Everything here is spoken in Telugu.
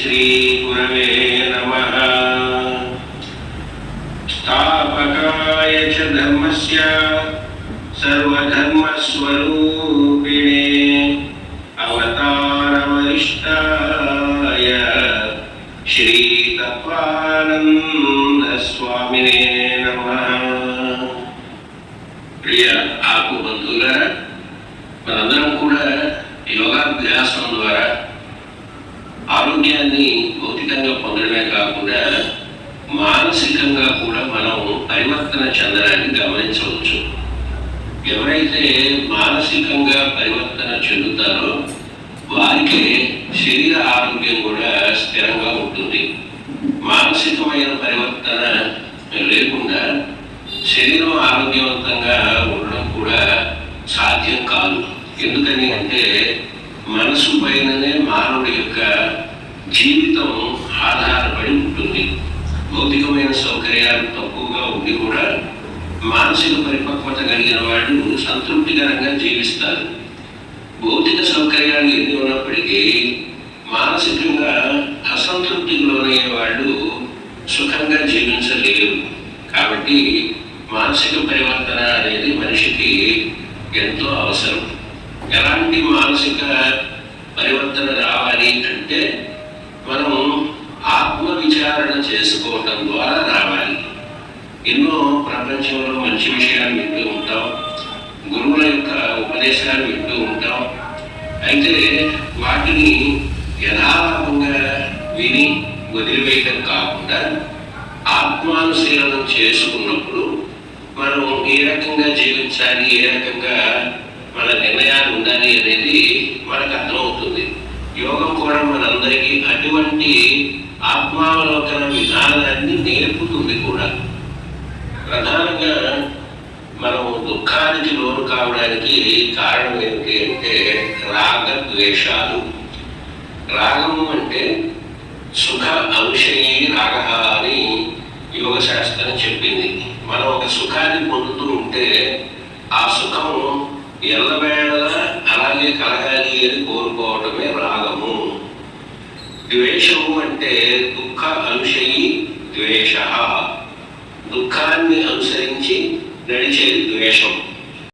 श्री गुरवे नमः। स्थापकाय च धर्मस्य सर्वधर्मस्वरूपिणे अवतारवरिष्ठाय श्री तत्वानंद स्वामिने नमः। प्रिय आकु बंधुलारा, మనందరం కూడా యోగాభ్యాసం ద్వారా ఆరోగ్యాన్ని భౌతికంగా పొందడమే కాకుండా మానసికంగా కూడా మనం పరివర్తన చెందడాన్ని గమనించవచ్చు. ఎవరైతే మానసికంగా పరివర్తన చెందుతారో వారికి శరీర ఆరోగ్యం కూడా స్థిరంగా ఉంటుంది. మానసికమైన పరివర్తన లేకుండా శరీరం ఆరోగ్యవంతంగా ఉండడం కూడా సాధ్యం కాదు. ఎందుకని అంటే మనసు పైననే మానవుడి యొక్క జీవితం ఆధారపడి ఉంటుంది. భౌతికమైన సౌకర్యాలు తక్కువగా ఉండి కూడా మానసిక పరిపక్వత కలిగిన వాళ్ళు సంతృప్తికరంగా జీవిస్తారు. భౌతిక సౌకర్యాలు ఎన్ని ఉన్నప్పటికీ మానసికంగా అసంతృప్తికి లోనయ్యే వాళ్ళు సుఖంగా జీవించలేరు. కాబట్టి మానసిక పరివర్తన అనేది మనిషికి ఎంతో అవసరం. ఎలాంటి మానసిక పరివర్తన రావాలి అంటే మనం ఆత్మ విచారణ చేసుకోవటం ద్వారా రావాలి. ఎన్నో ప్రపంచంలో మంచి విషయాలు వింటూ ఉంటాం, గురువుల యొక్క ఉపదేశాలు వింటూ ఉంటాం. అయితే వాటిని యథాలాపంగా విని వదిలివేయటం కాకుండా ఆత్మానుశీలనం చేసుకున్నప్పుడు మనం ఏ రకంగా జీవించాలి, ఏ రకంగా మన నిర్ణయాలు ఉండాలి అనేది మనకు అర్థమవుతుంది. యోగం కూడా మనందరికీ అటువంటి ఆత్మావలోకన విధానాన్ని నేర్పుతుంది కూడా. ప్రధానంగా మనం దుఃఖానికి లోను కావడానికి కారణం ఏమిటి అంటే రాగద్వేషాలు. రాగము అంటే సుఖ అంశయీ రాగ అని యోగ శాస్త్రం చెప్పింది. మనం ఒక సుఖాన్ని పొందుతూ ఉంటే ఆ సుఖం ఎల్లవేళలా అలాగే కలగాలి అని కోరుకోవటమే రాగము. ద్వేషము అంటే దుఃఖ అంశయి ద్వేష, దుఃఖాన్ని అనుసరించి నడిచేది ద్వేషం.